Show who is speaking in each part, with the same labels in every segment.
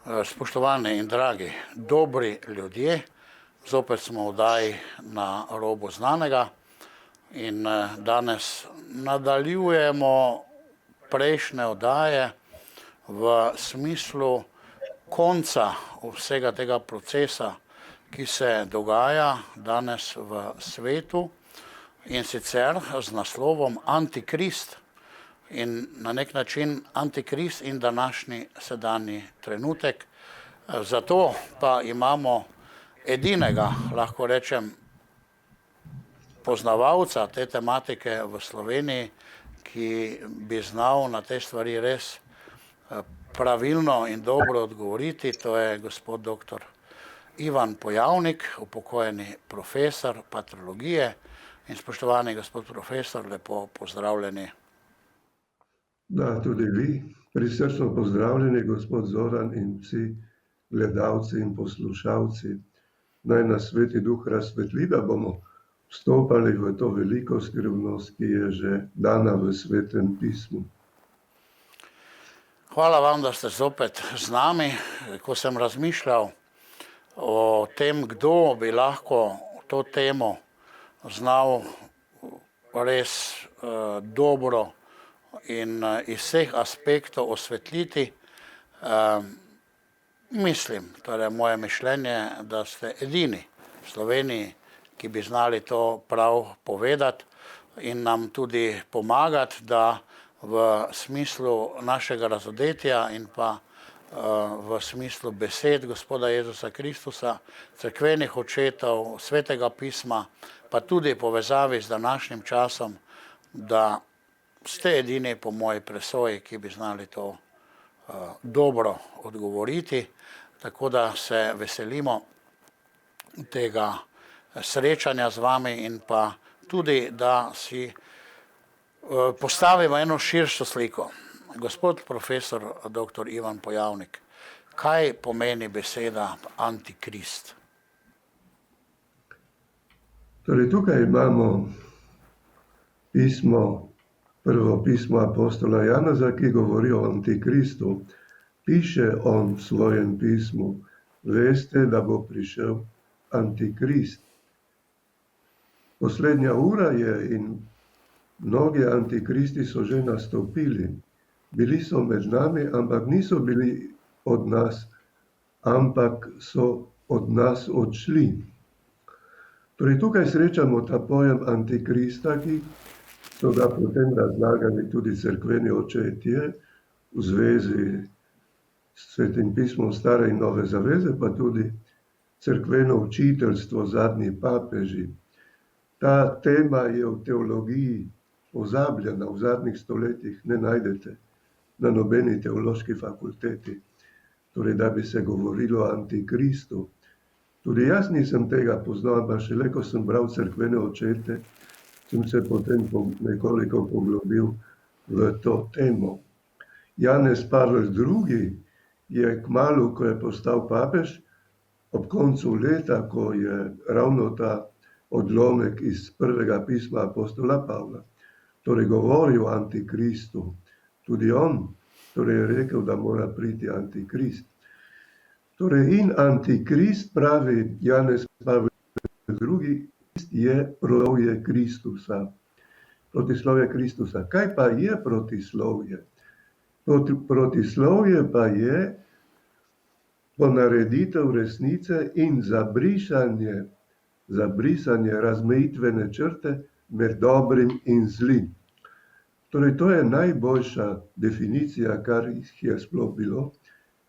Speaker 1: Spoštovani in dragi, dobri ljudje, zopet smo v oddaji Na robu znanega in danes nadaljujemo prejšnje oddaje v smislu konca vsega tega procesa, ki se dogaja danes v svetu, in sicer z naslovom Antikrist. In na nek način Antikrist in današnji sedanji trenutek. Zato pa imamo edinega, lahko rečem, poznavalca te tematike v Sloveniji, ki bi znal na te stvari res pravilno in dobro odgovoriti. To je gospod dr. Ivan Pojavnik, upokojeni profesor patrologije. In spoštovani gospod profesor, lepo pozdravljeni.
Speaker 2: Da, tudi vi, prisrčno pozdravljeni, gospod Zoran in vsi gledalci in poslušalci. Naj nas Sveti Duh razsvetli, da bomo vstopali v to veliko skrivnost, ki je že dana v Svetem pismu.
Speaker 1: Hvala vam, da ste zopet z nami. Ko sem razmišljal o tem, kdo bi lahko to temo znal res dobro in iz vseh aspektov osvetliti, mislim, torej moje mišljenje, da ste edini v Sloveniji, ki bi znali to prav povedati in nam tudi pomagati, da v smislu našega razodetja in pa v smislu besed gospoda Jezusa Kristusa, cerkvenih očetov, Svetega pisma, pa tudi povezavi z današnjim časom, da ste edini po moji presoji, ki bi znali to dobro odgovoriti. Tako da se veselimo tega srečanja z vami in pa tudi, da si postavimo eno širšo sliko. Gospod profesor dr. Ivan Pojavnik, kaj pomeni beseda Antikrist?
Speaker 2: Torej, tukaj imamo prvo pismo apostola Janeza, ki govori o Antikristu. Piše on v svojem pismu: veste, da bo prišel Antikrist. Poslednja ura je in mnogi antikristi so že nastopili. Bili so med nami, ampak niso bili od nas, ampak so od nas odšli. Torej, tukaj srečamo ta pojem Antikrista, ki so ga potem razlagali tudi cerkveni očetje v zvezi s Svetim pismom Stare in Nove zaveze, pa tudi cerkveno učiteljstvo, zadnji papeži. Ta tema je v teologiji pozabljena, v zadnjih stoletjih ne najdete na nobeni teološki fakulteti, torej da bi se govorilo o Antikristu. Tudi jaz nisem tega poznal, ampak šele ko sem bral cerkvene očete, sem se potem nekoliko poglobil v to temo. Janez Pavel II. Je kmalu, ko je postal papež, ob koncu leta, ko je ravno ta odlomek iz prvega pisma apostola Pavla, torej govori o Antikristu. Tudi on torej je rekel, da mora priti Antikrist. Torej, in Antikrist, pravi Janez Pavel II., je protislovje Kristusa. Protislovje Kristusa. Kaj pa je protislovje? Protislovje pa je ponareditev resnice in zabrisanje razmejitvene črte med dobrim in zlim. Torej, to je najboljša definicija, kar jih je sploh bilo,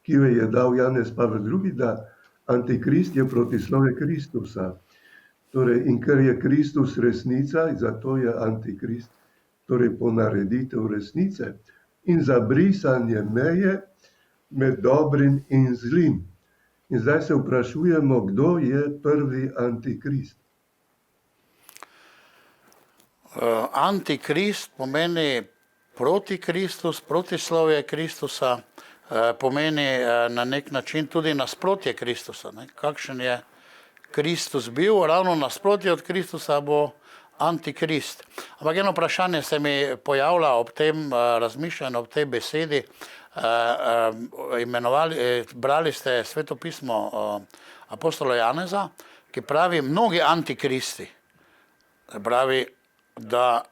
Speaker 2: ki jo je dal Janez Pavel II., da Antikrist je protislovje Kristusa. Torej, in ker je Kristus resnica, zato je Antikrist, torej ponareditev resnice in zabrisanje meje med dobrim in zlim. In zdaj se vprašujemo, kdo je prvi Antikrist.
Speaker 1: Antikrist pomeni protikristus, protislovje Kristusa, pomeni na nek način tudi nasprotje Kristusa. Kakšen je Kristus bil, ravno nasprotje od Kristusa bo Antikrist. Ampak eno vprašanje se mi pojavlja ob tem razmišljanju, ob tej besedi. brali ste Sveto pismo apostola Janeza, ki pravi, mnogi antikristi, pravi, da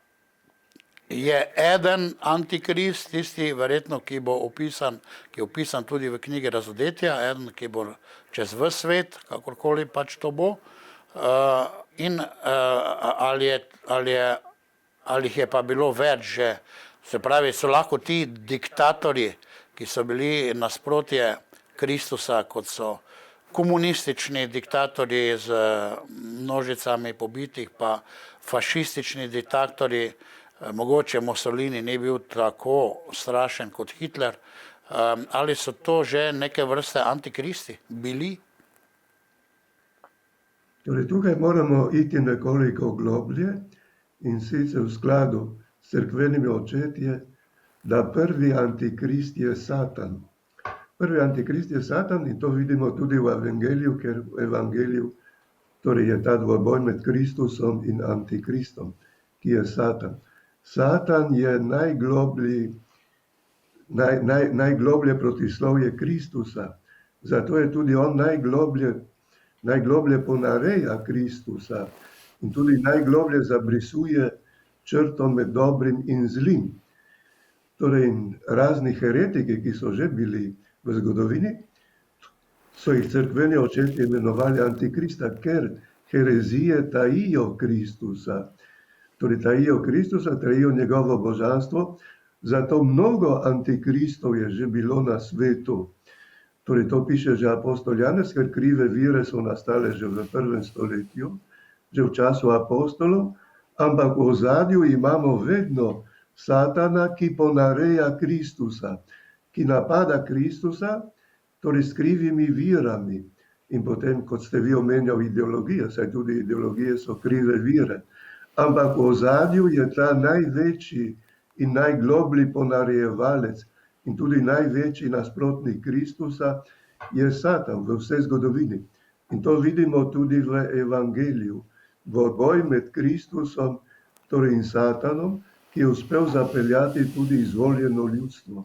Speaker 1: je eden antikrist, tisti verjetno, ki bo opisan, ki je opisan tudi v knjigi Razodetja, eden, ki bo čez ves svet, kakorkoli pač to bo, in ali jih je pa bilo več že, se pravi, so lahko ti diktatorji, ki so bili nasprotje Kristusa, kot so komunistični diktatorji z množicami pobitih, pa fašistični diktatorji, mogoče Mussolini ni bil tako strašen kot Hitler, ali so to že neke vrste antikristi bili?
Speaker 2: Torej, tukaj moramo iti nekoliko globlje in sicer v skladu s cerkvenimi očetje, da prvi antikrist je Satan. Prvi antikrist je Satan in to vidimo tudi v evangeliju, ker v evangeliju torej je ta dvoboj med Kristusom in antikristom, ki je Satan. Satan je najgloblje protislovje Kristusa, zato je tudi on najgloblje ponareja Kristusa in tudi najgloblje zabrisuje črto med dobrim in zlim. Torej, razni heretiki, ki so že bili v zgodovini, so jih cerkveni očetje imenovali antikrista, ker herezije tajijo Kristusa. Torej, tajijo Kristusa, tajijo njegovo božanstvo, zato mnogo antikristov je že bilo na svetu. Torej, to piše že apostol Janez, ker krive vire so nastale že v 1. stoletju, že v času apostolov, ampak v ozadju imamo vedno Satana, ki ponareja Kristusa, ki napada Kristusa, torej s krivimi virami. In potem, kot ste vi omenjali, ideologije, saj tudi ideologije so krive vire. Ampak v ozadju je ta največji in najgloblji ponarejevalec in tudi največji nasprotnik Kristusa je Satan v vsej zgodovini. In to vidimo tudi v evangeliju. Dvoboj med Kristusom, torej in Satanom, ki je uspel zapeljati tudi izvoljeno ljudstvo.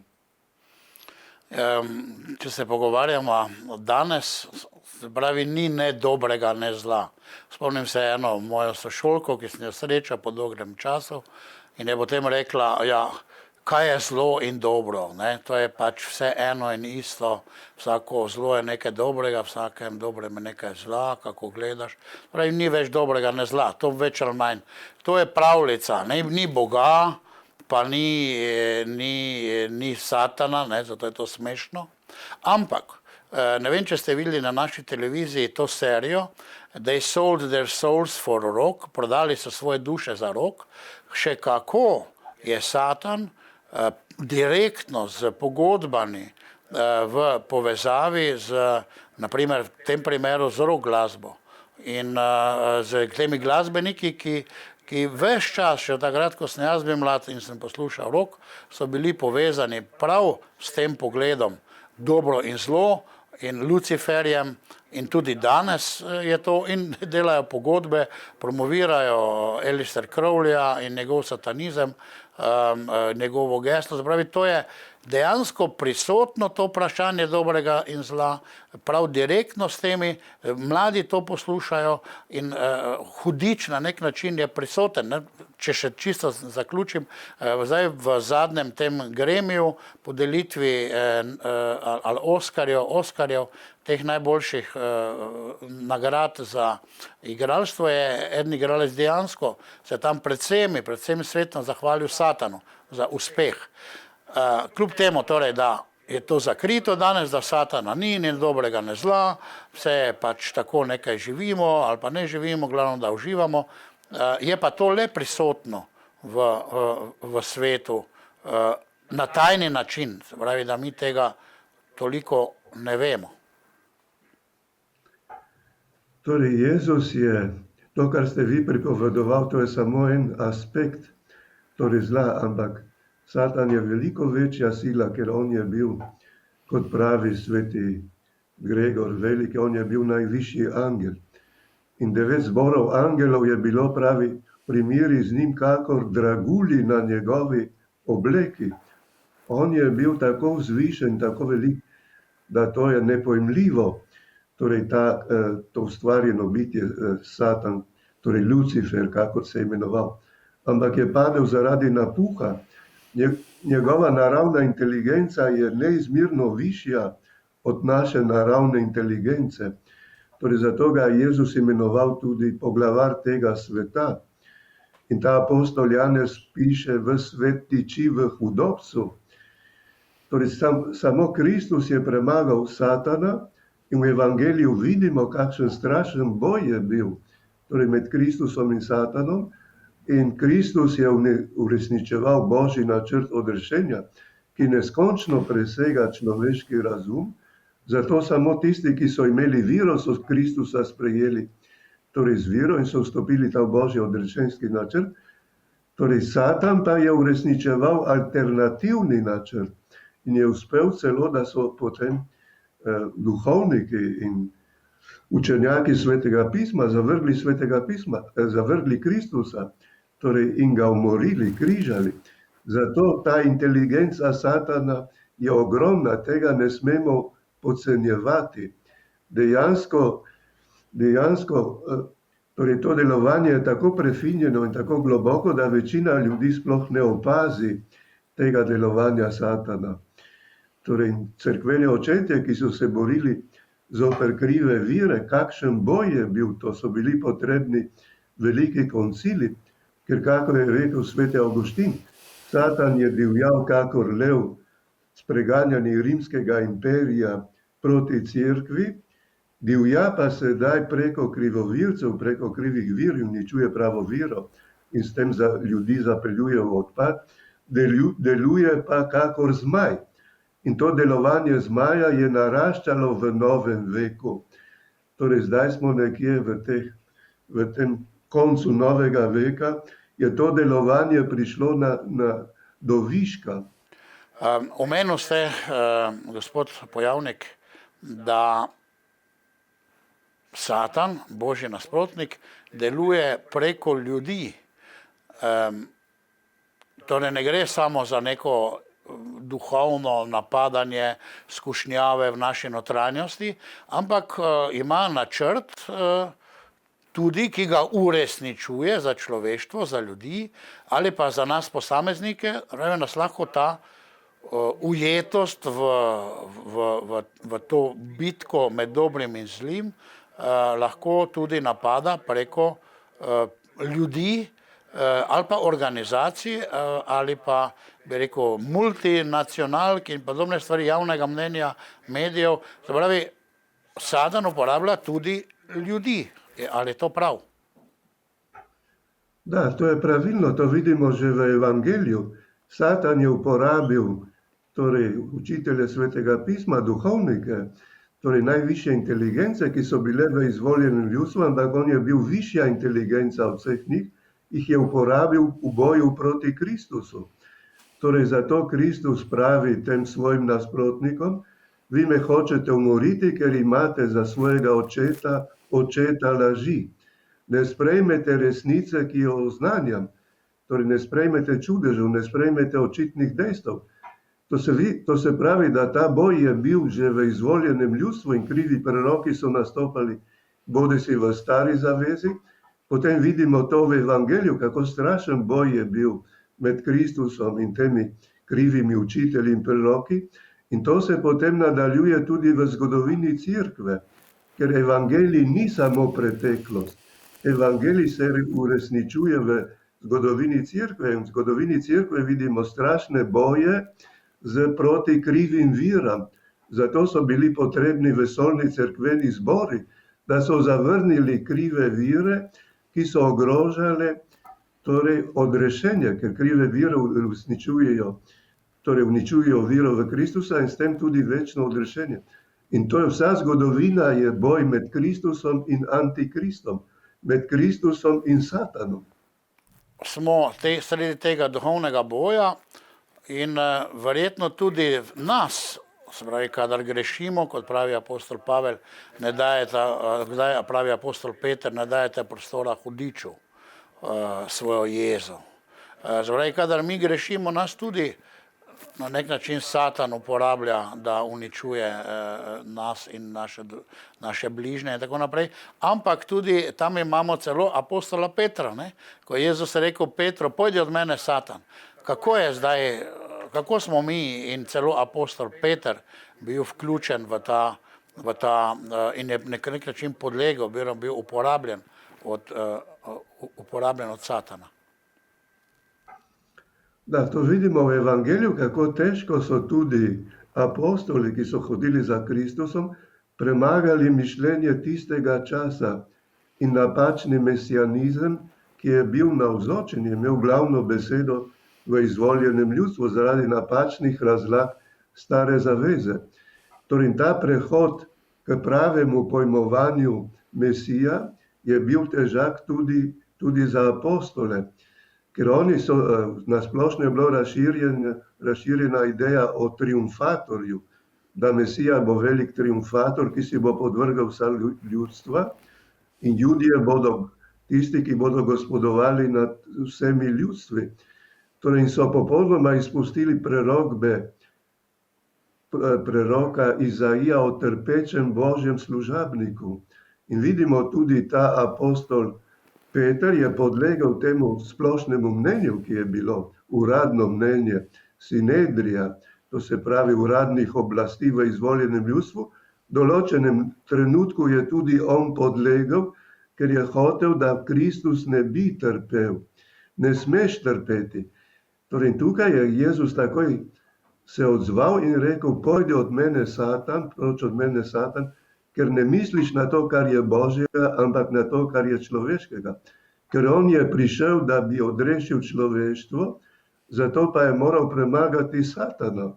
Speaker 1: Če se pogovarjamo danes, se pravi, ni ne dobrega, ne zla. Spomnim se eno mojo sošolko, ki sem jo srečal po dolgem času in je potem rekla, ja, kaj je zlo in dobro, ne? To je pač vse eno in isto, vsako zlo je nekaj dobrega, vsakem dobrem je nekaj zla, kako gledaš. Pravi, ni več dobrega, ne zla, to več ali manj. To je pravljica, ni Boga, pa ni Satana, ne, zato je to smešno. Ampak, ne vem, če ste videli na naši televiziji to serijo, They sold their souls for rock, prodali so svoje duše za rock, še kako je Satan direktno z pogodbami v povezavi z, naprimer, v tem primeru z rock glasbo in z temi glasbeniki, ki ves čas, še takrat, ko sem jaz bil mlad in sem poslušal rock, so bili povezani prav s tem pogledom dobro in zlo in Luciferjem in tudi danes je to in delajo pogodbe, promovirajo Alistair Crowleyja in njegov satanizem, njegovo geslo, zapravi, to je dejansko prisotno to vprašanje dobrega in zla, prav direktno s temi, mladi to poslušajo in hudič na nek način je prisoten, ne? Če še čisto zaključim, zdaj v zadnjem tem gremiju podelitvi ali Oskarjev, teh najboljših nagrad za igralstvo je eden igralec dejansko se tam predvsem svetom zahvalil Satanu za uspeh. Kljub temu torej, da je to zakrito danes, da Satana ni dobrega, ne zla, vse je pač tako, nekaj živimo ali pa ne živimo, glavno, da uživamo, je pa to le prisotno v svetu na tajni način, se pravi, da mi tega toliko ne vemo.
Speaker 2: Torej, Jezus je, to, kar ste vi pripovedoval, to je samo en aspekt torej zla, ampak Satan je veliko večja sila, ker on je bil, kot pravi sveti Gregor Veliki, on je bil najvišji angel. In 9 zborov angelov je bilo, pravi, primeri z njim kakor dragulji na njegovi obleki. on je bil tako vzvišen, tako velik, da to je nepojmljivo. Torej, to ustvarjeno bitje, Satan, torej Lucifer, kako se je imenoval, ampak je padel zaradi napuha. Njegova naravna inteligenca je neizmerno višja od naše naravne inteligence. Torej, zato ga je Jezus imenoval tudi poglavar tega sveta. In ta apostol Janez piše, v svet tiči v hudobcu. Torej, samo Kristus je premagal Satana in v evangeliju vidimo, kakšen strašen boj je bil, torej med Kristusom in Satanom. In Kristus je uresničeval Božji načrt odrešenja, ki neskončno presega človeški razum. Zato samo tisti, ki so imeli vero, so Kristusa sprejeli, torej z vero, in so vstopili ta Božji odrešenski načrt. Torej, Satan pa je uresničeval alternativni načrt in je uspel celo, da so potem duhovniki in učenjaki Svetega pisma zavrgli Svetega pisma, zavrgli Kristusa, torej in ga umorili, križali. Zato ta inteligenca Satana je ogromna, tega ne smemo podcenjevati. Dejansko, torej to delovanje je tako prefinjeno in tako globoko, da večina ljudi sploh ne opazi tega delovanja Satana. Torej, cerkveni očetje, ki so se borili zoper krive vire, kakšen boj je bil, to so bili potrebni veliki koncili, ker kako je rekel sveti Avguštin, Satan je divjal kakor lev s preganjanjem rimskega imperija proti cerkvi, divja pa sedaj preko krivovircev, preko krivih vir uničuje pravo vero in s tem ljudi zapeljuje v odpad, deluje pa kakor zmaj. In to delovanje zmaja je naraščalo v novem veku. Torej, zdaj smo nekje v tem koncu novega veka, je to delovanje prišlo do viška.
Speaker 1: Omenil ste, gospod Pojavnik, da Satan, Božji nasprotnik, deluje preko ljudi. Torej, ne gre samo za neko duhovno napadanje, skušnjave v naši notranjosti, ampak ima načrt tudi, ki ga uresničuje za človeštvo, za ljudi ali pa za nas posameznike, torej nas lahko ta ujetost v to bitko med dobrim in zlim lahko tudi napada preko ljudi ali pa organizacij ali pa, bi rekel, multinacionalk in podobne stvari, javnega mnenja, medijev. Se pravi, Satan uporablja tudi ljudi. Ali je to prav?
Speaker 2: Da, to je pravilno, to vidimo že v evangeliju. Satan je uporabil torej učitelje Svetega pisma, duhovnike, torej najvišje inteligence, ki so bile v izvoljenem ljudstvu, ampak on je bil višja inteligenca od vseh njih, jih je uporabil v boju proti Kristusu. Torej, zato Kristus pravi tem svojim nasprotnikom, vi me hočete umoriti, ker imate za svojega očeta laži. Ne sprejmete resnice, ki jo oznanjam, torej ne sprejmete čudežev, ne sprejmete očitnih dejstev. To se pravi, da ta boj je bil že v izvoljenem ljudstvu in krivi proroki so nastopali bodisi v stari zavezi, potem vidimo to v evangeliju, kako strašen boj je bil med Kristusom in temi krivimi učitelji in proroki. In to se potem nadaljuje tudi v zgodovini cerkve, ker evangelij ni samo preteklost. Evangelij se uresničuje v zgodovini cerkve in v zgodovini cerkve vidimo strašne boje proti krivim viram. Zato so bili potrebni vesoljni cerkveni zbori, da so zavrnili krive vire, ki so ogrožale torej odrešenje, ker krive vire uničujejo vero v Kristusa in s tem tudi večno odrešenje. In to je vsa zgodovina, je boj med Kristusom in antikristom, med Kristusom in Satanom.
Speaker 1: Smo sredi tega duhovnega boja in verjetno tudi nas, se pravi, kadar grešimo, kot pravi apostol Pavel, pravi apostol Peter, ne dajete prostora hudiču svojo jezo. Se pravi, kadar mi grešimo, nas tudi na nek način Satan uporablja, da uničuje nas in naše bližnje in tako naprej. Ampak tudi tam imamo celo apostola Petra, ne? Ko je Jezus rekel Petru, pojdi od mene, Satan. Kako je zdaj, kako smo mi in celo apostol Peter bil vključen v ta in je na nek način podlegel, bil uporabljen od Satana.
Speaker 2: Da, to vidimo v Evangeliju, kako težko so tudi apostoli, ki so hodili za Kristusom, premagali mišljenje tistega časa in napačni mesijanizem, ki je bil navzočen, je imel glavno besedo v izvoljenem ljudstvu zaradi napačnih razlag stare zaveze. Torej, ta prehod k pravemu pojmovanju Mesija je bil težak tudi za apostole. Ker oni so, nasplošno je bila razširjena ideja o triumfatorju, da Mesija bo velik triumfator, ki si bo podvrgal vsa ljudstva in Judije bodo tisti, ki bodo gospodovali nad vsemi ljudstvi. Torej, so popolnoma izpustili preroka Izaija o trpečem Božjem služabniku. In vidimo tudi ta apostol Peter je podlegel temu splošnemu mnenju, ki je bilo uradno mnenje Sinedrija, to se pravi uradnih oblasti v izvoljenem ljudstvu. V določenem trenutku je tudi on podlegel, ker je hotel, da Kristus ne bi trpel. Ne smeš trpeti. Torej, tukaj je Jezus takoj se odzval in rekel, pojdi od mene, Satan, proč od mene, Satan, ker ne misliš na to, kar je Božjega, ampak na to, kar je človeškega. Ker on je prišel, da bi odrešil človeštvo, zato pa je moral premagati Satana.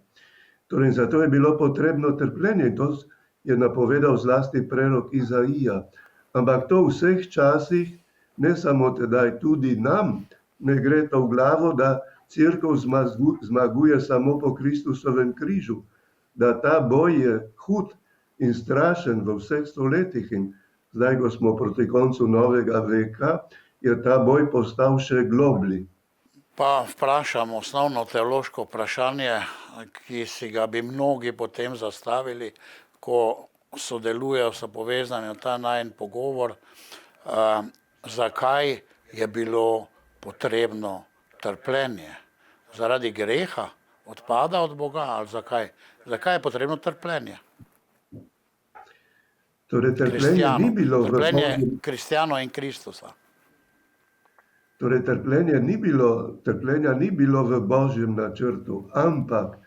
Speaker 2: Torej, zato je bilo potrebno trpljenje in to je napovedal zlasti prerok Izaija. Ampak to v vseh časih, ne samo tedaj, tudi nam ne gre to v glavo, da Cerkev zmaguje samo po Kristusovem križu, da ta boj je hud in strašen v vseh stoletjih in zdaj, ko smo proti koncu novega veka, je ta boj postal še globlji.
Speaker 1: Pa vprašam osnovno teološko vprašanje, ki si ga bi mnogi potem zastavili, ko sodelujejo, so povezani v ta najin pogovor, zakaj je bilo potrebno trpljenje? Zaradi greha, odpada od Boga ali zakaj? Zakaj je potrebno trpljenje?
Speaker 2: Torej, trpljenje
Speaker 1: kristjanov in Kristusa.
Speaker 2: Torej, trpljenja ni bilo v Božjem načrtu, ampak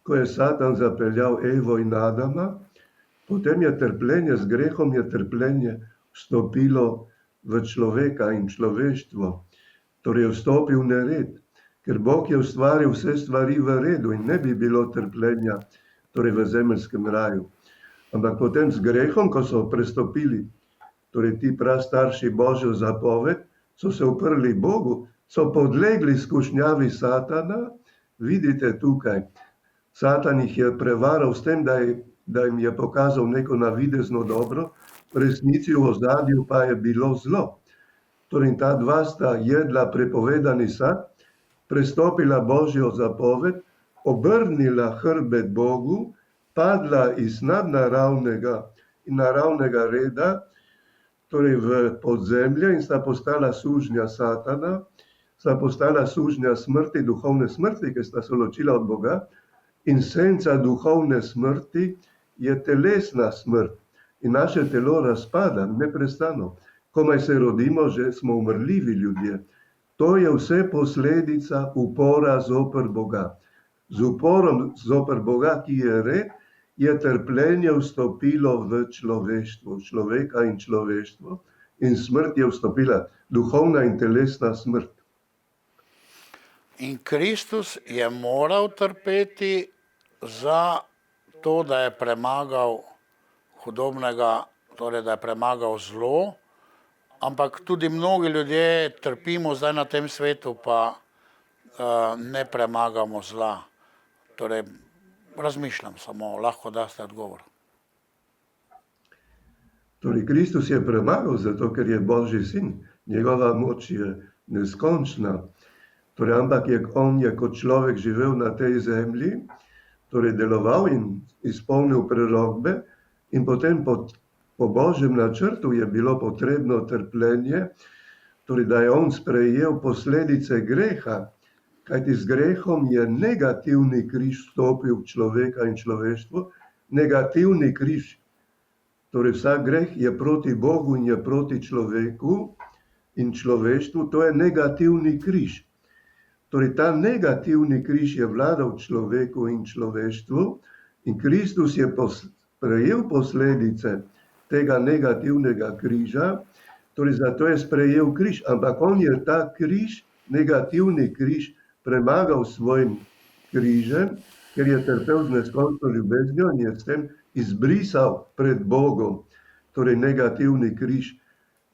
Speaker 2: ko je Satan zapeljal Evo in Adama, potem je trpljenje, z grehom je trpljenje vstopilo v človeka in človeštvo. Torej, je vstopil nered, ker Bog je ustvaril vse stvari v redu in ne bi bilo trpljenja, torej v zemeljskem raju. Ampak potem z grehom, ko so prestopili, torej ti prastarši Božjo zapoved, so se uprli Bogu, so podlegli skušnjavi Satana. Vidite tukaj, Satan jih je prevaral s tem, da jim je pokazal neko navidezno dobro, v resnici v ozadju pa je bilo zlo. Torej, ta dva sta jedla prepovedani sad, prestopila Božjo zapoved, obrnila hrbet Bogu, padla iz nadnaravnega in naravnega reda, torej v podzemlje in sta postala sužnja Satana, sta postala sužnja smrti, duhovne smrti, ki sta se ločila od Boga, in senca duhovne smrti je telesna smrt. In naše telo razpada neprestano. Komaj se rodimo, že smo umrljivi ljudje. To je vse posledica upora zoper Boga. Z uporom zoper Boga, ki je red, je trpljenje vstopilo v človeštvo, človeka in človeštvo, in smrt je vstopila, duhovna in telesna smrt.
Speaker 1: In Kristus je moral trpeti za to, da je premagal hudobnega, torej da je premagal zlo, ampak tudi mnogi ljudje trpimo zdaj na tem svetu, pa ne premagamo zla. Torej, razmišljam samo, lahko daste odgovor.
Speaker 2: Torej, Kristus je premagal zato, ker je Božji sin. Njegova moč je neskončna. Torej, ampak on je kot človek živel na tej zemlji, torej deloval in izpolnil prerokbe, in potem po Božjem načrtu je bilo potrebno trpljenje, torej da je on sprejel posledice greha, kajti z grehom je negativni križ vstopil v človeka in človeštvo, negativni križ. Torej vsak greh je proti Bogu in je proti človeku in človeštvu, to je negativni križ. Torej ta negativni križ je vladal človeku in človeštvu in Kristus je sprejel posledice tega negativnega križa, torej zato je sprejel križ, ampak on je ta križ, negativni križ, premagal svojim križem, ker je trpel z neskončno ljubeznijo in je s tem izbrisal pred Bogom, torej negativni križ,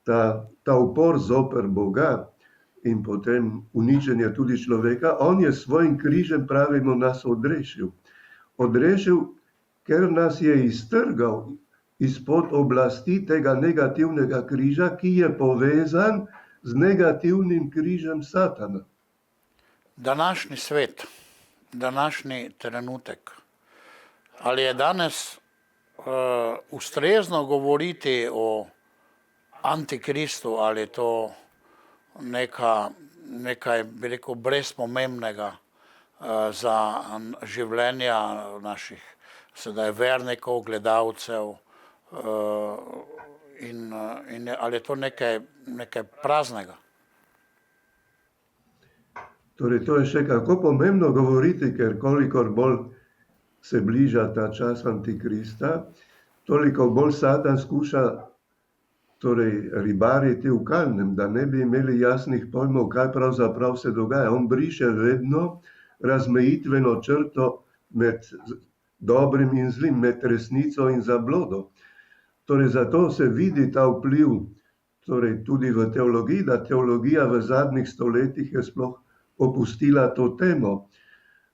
Speaker 2: ta upor zoper Boga in potem uničenje tudi človeka, on je svojim križem, pravimo, nas odrešil. Odrešil, ker nas je iztrgal izpod oblasti tega negativnega križa, ki je povezan z negativnim križem Satana.
Speaker 1: Današnji svet, današnji trenutek, ali je danes ustrezno govoriti o antikristu, ali je to nekaj, bi rekel, brezpomembnega za življenja naših sedaj vernikov, gledalcev, in ali je to nekaj praznega?
Speaker 2: Torej, to je še kako pomembno govoriti, ker kolikor bolj se bliža ta čas antikrista, toliko bolj Satan skuša ribariti v kalnem, da ne bi imeli jasnih pojmov, kaj pravzaprav se dogaja. On briše vedno razmejitveno črto med dobrim in zlim, med resnico in zablodo. Torej, zato se vidi ta vpliv tudi v teologiji, da teologija v zadnjih stoletjih je sploh opustila to temo.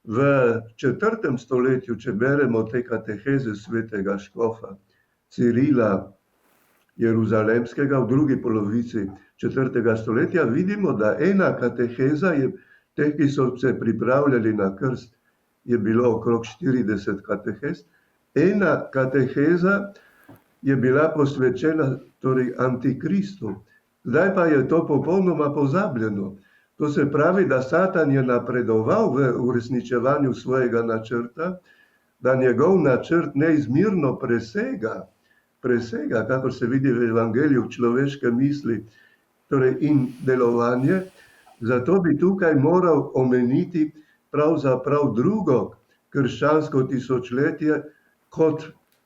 Speaker 2: V 4. stoletju, če beremo te kateheze svetega škofa Cirila Jeruzalemskega v drugi polovici 4. stoletja, vidimo, da ena kateheza je, teh, ki so se pripravljali na krst, je bilo okrog 40 katehez, ena kateheza je bila posvečena antikristu. Zdaj pa je to popolnoma pozabljeno. To se pravi, da Satan je napredoval v uresničevanju svojega načrta, da njegov načrt neizmerno presega, kakor se vidi v evangeliju, človeške misli, in delovanje. Zato bi tukaj moral omeniti pravzaprav drugo krščansko tisočletje kot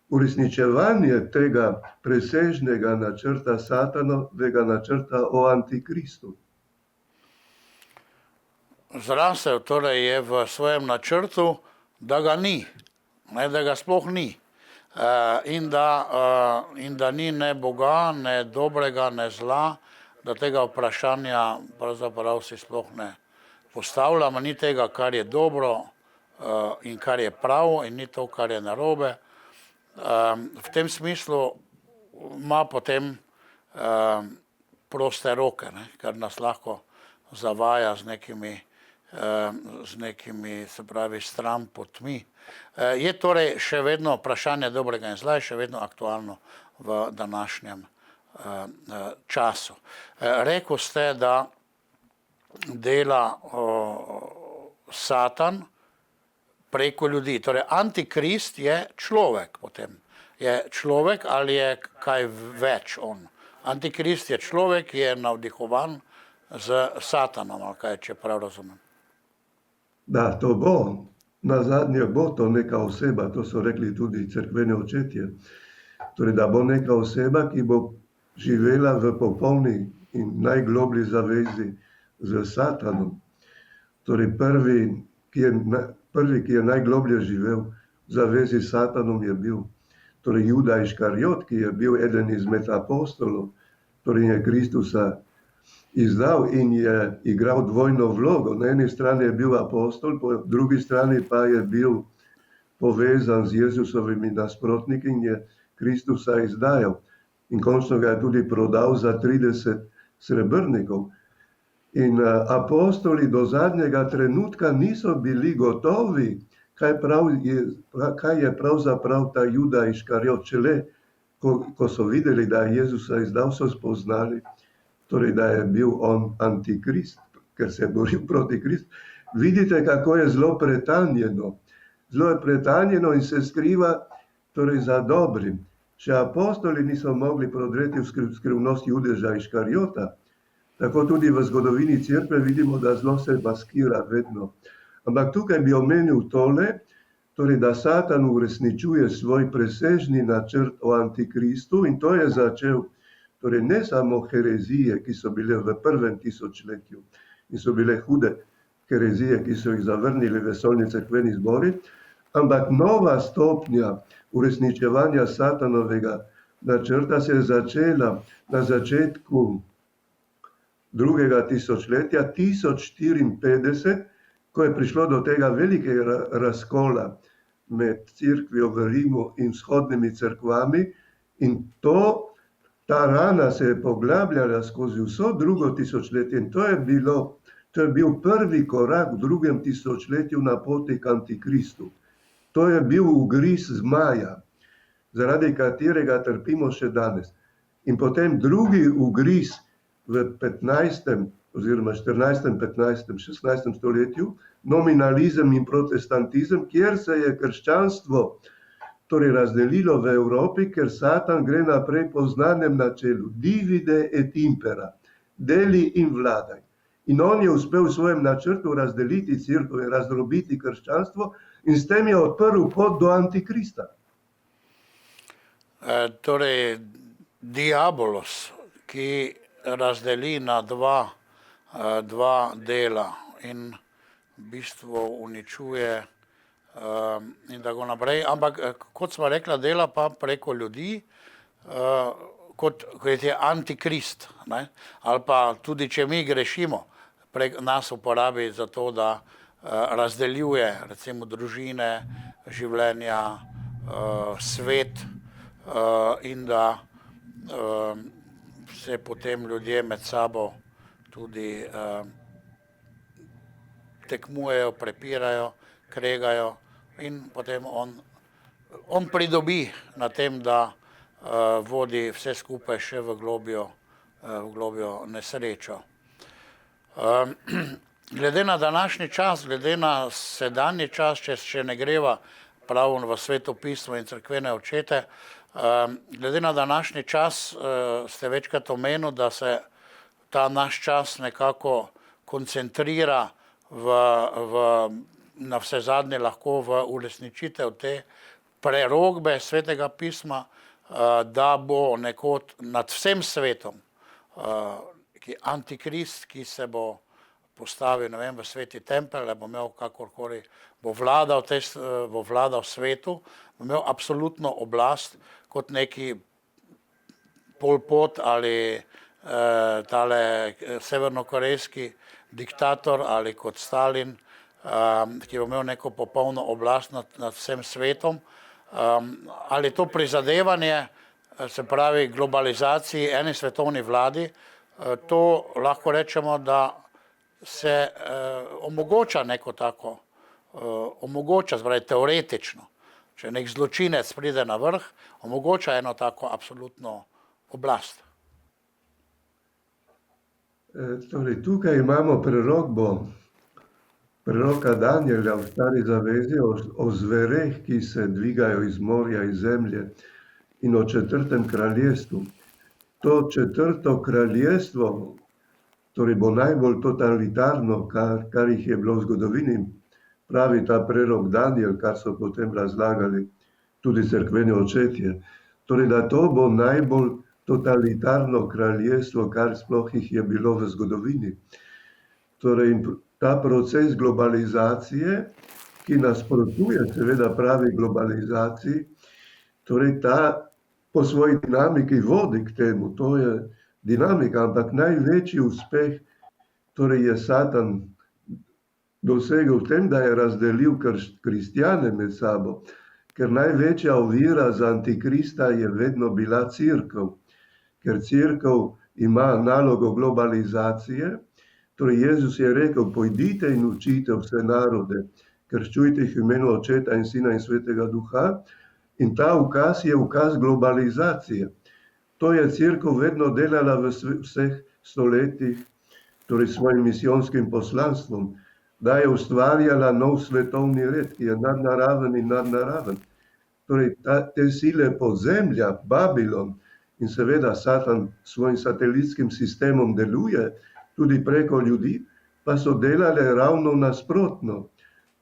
Speaker 2: uresničevanje tega presežnega načrta Satanovega načrta o antikristu.
Speaker 1: Zrasel je v svojem načrtu, da ga ni, da ga sploh ni. In da ni ne Boga, ne dobrega, ne zla, da tega vprašanja pravzaprav si sploh ne postavljamo, ni tega, kar je dobro in kar je prav, in ni to, kar je narobe. V tem smislu ima potem proste roke, ker nas lahko zavaja z nekimi, se pravi, stran potmi. Je torej še vedno vprašanje dobrega in zla, še vedno aktualno v današnjem času. Rekel ste, da dela Satan preko ljudi. Torej, antikrist je človek potem. Je človek ali je kaj več on? Antikrist je človek, ki je navdihovan z Satanom, ali kaj, če prav razumem.
Speaker 2: Da, to bo. Nazadnje bo to neka oseba, to so rekli tudi cerkveni očetje. Torej, da bo neka oseba, ki bo živela v popolni in najgloblji zavezi z Satanom. Torej, prvi, ki je najgloblje živel v zavezi s Satanom, je bil Juda Iškariot, ki je bil eden izmed apostolov, je Kristusa izdal in je igral dvojno vlogo. Na eni strani je bil apostol, po drugi strani pa je bil povezan z Jezusovimi nasprotniki in je Kristusa izdajal. In končno ga je tudi prodal za 30 srebrnikov. In apostoli do zadnjega trenutka niso bili gotovi, kaj je pravzaprav ta Juda Iškariot. Šele, ko so videli, da je Jezusa izdal, so spoznali, torej, da je bil on antikrist, ker se je boril proti Kristu. Vidite, kako je zelo pretanjeno. Zelo je pretanjeno in se skriva torej za dobrim. Še apostoli niso mogli prodreti v skrivnost Judeža Iškariota. Tako tudi v zgodovini cerkve vidimo, da zelo se maskira vedno. Ampak tukaj bi omenil tole, torej, da Satan uresničuje svoj presežni načrt o antikristu in to je začel torej ne samo herezije, ki so bile v prvem tisočletju in so bile hude herezije, ki so jih zavrnili vesoljni cerkveni zbori, ampak nova stopnja uresničevanja Satanovega načrta se je začela na začetku drugega tisočletja, 1054, ko je prišlo do tega velikega razkola med cerkvijo v Rimu in vzhodnimi cerkvami in ta rana se je poglabljala skozi vso drugo tisočletje in to je bil prvi korak v drugem tisočletju na poti k antikristu. To je bil ugriz zmaja, zaradi katerega trpimo še danes. In potem drugi ugriz v 15. oziroma 14., 15., 16. stoletju, nominalizem in protestantizem, kjer se je krščanstvo torej razdelilo v Evropi, ker Satan gre naprej po znanem načelu divide et impera, deli in vladaj. In on je uspel v svojem načrtu razdeliti cerkev in razdrobiti krščanstvo in s tem je odprl pot do antikrista.
Speaker 1: Torej, diabolos, ki razdeli na dva dela in v bistvu uničuje in tako naprej. Ampak, kot smo rekla, dela pa preko ljudi, kot je antikrist. Ne? Ali pa tudi, če mi grešimo, nas uporabi za to, da razdeljuje recimo družine, življenja, svet in da se potem ljudje med sabo tudi tekmujejo, prepirajo, kregajo in potem on pridobi na tem, da vodi vse skupaj še v globjo nesrečo. Glede na današnji čas, glede na sedanji čas, če še ne greva prav v Sveto pismo in cerkvene očete, glede na današnji čas ste večkrat omenili, da se ta naš čas nekako koncentrira na vse zadnje lahko v uresničitev te prerokbe Svetega pisma, da bo nekod nad vsem svetom antikrist, ki se bo postavil, ne vem, v sveti tempelj, bo imel kakorkoli, bo vladal svetu, bo imel absolutno oblast kot neki Pol Pot ali tale severnokorejski diktator ali kot Stalin, ki bo imel neko popolno oblast nad vsem svetom. Ali to prizadevanje, se pravi globalizaciji, eni svetovni vladi, to lahko rečemo, da se omogoča neko tako, omogoča, spravi teoretično, če nek zločinec pride na vrh, omogoča eno tako absolutno oblast.
Speaker 2: Torej, tukaj imamo preroka Danijela v Stari zavezi o zvereh, ki se dvigajo iz morja, iz zemlje in o četrtem kraljestvu. To četrto kraljestvo torej bo najbolj totalitarno, kar jih je bilo v zgodovini, pravi ta prerok Danijel, kar so potem razlagali tudi cerkveni očetje. Torej, da to bo najbolj totalitarno kraljestvo, kar sploh jih je bilo v zgodovini. Torej, ta proces globalizacije, ki nasprotuje seveda pravi globalizaciji, torej ta po svoji dinamiki vodi k temu, to je dinamika, ampak največji uspeh torej je Satan dosegel v tem, da je razdelil kristjane med sabo, ker največja ovira za antikrista je vedno bila cerkev, ker cerkev ima nalogo globalizacije, Torej Jezus je rekel, pojdite in učite vse narode, krščujte jih v imenu Očeta in Sina in Svetega Duha. In ta ukaz je ukaz globalizacije. To je Cerkev vedno delala v vseh stoletjih, torej s svojim misijonskim poslanstvom, da je ustvarjala nov svetovni red, ki je nadnaraven in nadnaraven. Torej te sile podzemlja, Babilon in seveda Satan s svojim satelitskim sistemom deluje tudi preko ljudi, pa so delale ravno nasprotno,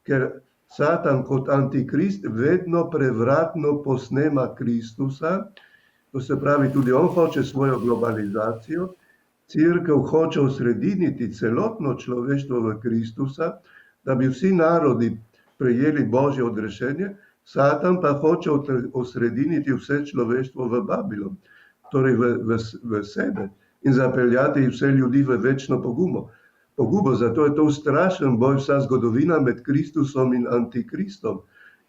Speaker 2: ker Satan kot antikrist vedno prevratno posnema Kristusa, to se pravi, tudi on hoče svojo globalizacijo, Cerkev hoče osrediniti celotno človeštvo v Kristusa, da bi vsi narodi prejeli Božje odrešenje, Satan pa hoče osrediniti vse človeštvo v Babilon, torej v sebe in zapeljati vse ljudi v večno pogubo. Zato je to strašen boj, vsa zgodovina med Kristusom in Antikristom.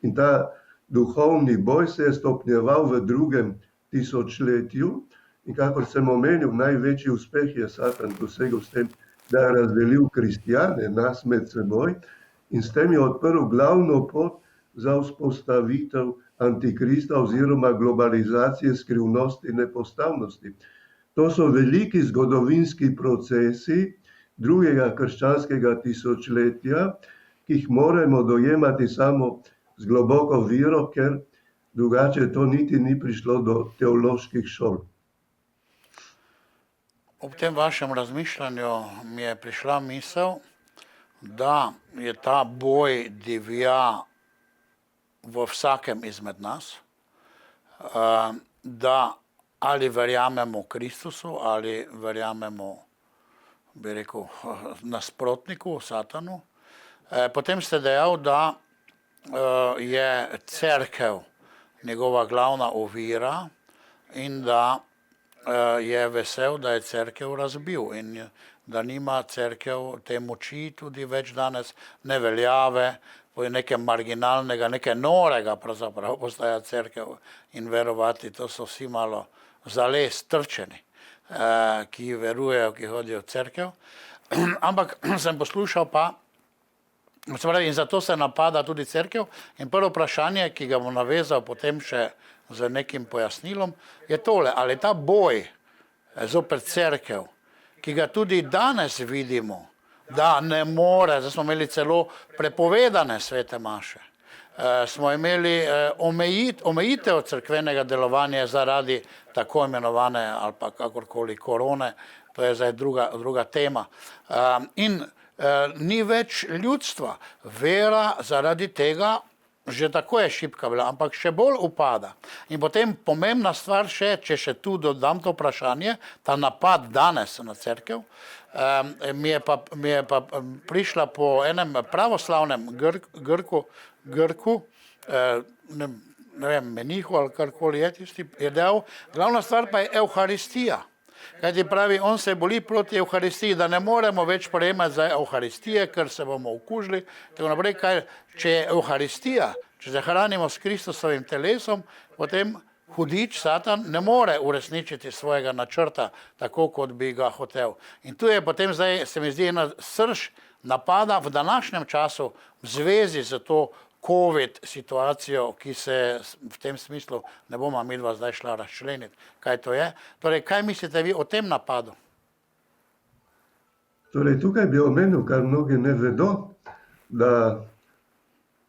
Speaker 2: In ta duhovni boj se je stopnjeval v 2. tisočletju in kakor sem omenil, največji uspeh je Satan dosegel s tem, da je razdelil kristjane, nas med seboj in s tem je odprl glavno pot za vzpostavitev Antikrista oziroma globalizacije skrivnosti in nepostavnosti. To so veliki zgodovinski procesi 2. krščanskega tisočletja, ki jih moramo dojemati samo z globoko vero, ker drugače to niti ni prišlo do teoloških šol.
Speaker 1: Ob tem vašem razmišljanju mi je prišla misel, da je ta boj divja v vsakem izmed nas, da ali verjamemo Kristusu ali verjamemo, bi rekel, nasprotniku, Satanu. Potem ste dejal, da je cerkev njegova glavna ovira in da je vesel, da je cerkev razbil in da nima cerkev te moči tudi več danes, ne veljave, nekaj marginalnega, nekaj norega pravzaprav postaja cerkev in verovati, to so vsi malo zares trčeni, ki verujejo, ki hodijo v cerkev. Ampak sem poslušal pa, in zato se napada tudi cerkev in prvo vprašanje, ki ga bom navezal potem še z nekim pojasnilom, je tole, ali ta boj zoper cerkev, ki ga tudi danes vidimo, da ne more, zdaj smo imeli celo prepovedane svete maše, smo imeli omejitev cerkvenega delovanja zaradi tako imenovane ali pa kakorkoli korone, to je zdaj druga tema. In ni več ljudstva, vera zaradi tega že tako je šibka bila, ampak še bolj upada. In potem pomembna stvar še, če še tu dodam to vprašanje, ta napad danes na cerkev, mi je pa prišla po enem pravoslavnem Grku, ne vem, menihu ali karkoli je tisti, je dejal, glavna stvar pa je Evharistija. Kajti pravi, on se boli proti Evharistiji, da ne moremo več prejemati za Evharistije, ker se bomo okužili. Tako naprej, če je Evharistija, če se hranimo s Kristusovim telesom, potem hudič, Satan, ne more uresničiti svojega načrta, tako kot bi ga hotel. In tu je potem zdaj, se mi zdi, ena srž napada v današnjem času v zvezi z to COVID situacijo, ki se v tem smislu, ne bomo midva zdaj šla razčleniti, kaj to je. Torej, kaj mislite vi o tem napadu?
Speaker 2: Torej, tukaj bi omenil, kar mnogi ne vedo, da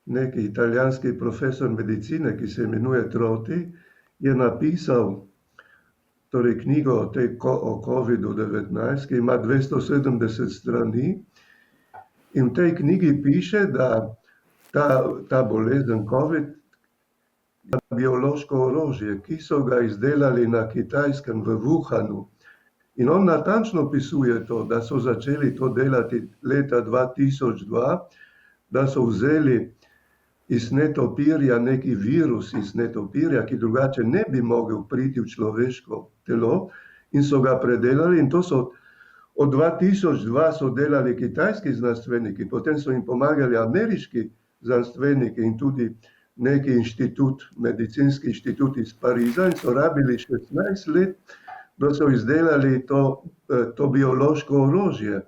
Speaker 2: neki italijanski profesor medicine, ki se imenuje Troti, je napisal torej, knjigo o COVID-19, ki ima 270 strani in v tej knjigi piše, da ta bolezen COVID je biološko orožje, ki so ga izdelali na Kitajskem v Wuhanu. In on natančno opisuje to, da so začeli to delati leta 2002, da so vzeli iz netopirja neki virus iz netopirja, ki drugače ne bi mogel priti v človeško telo in so ga predelali in to so od 2002 so delali kitajski znanstveniki, potem so jim pomagali ameriški znanstveniki in tudi neki inštitut, medicinski inštitut iz Pariza in so rabili 16 let, da so izdelali to biološko orožje.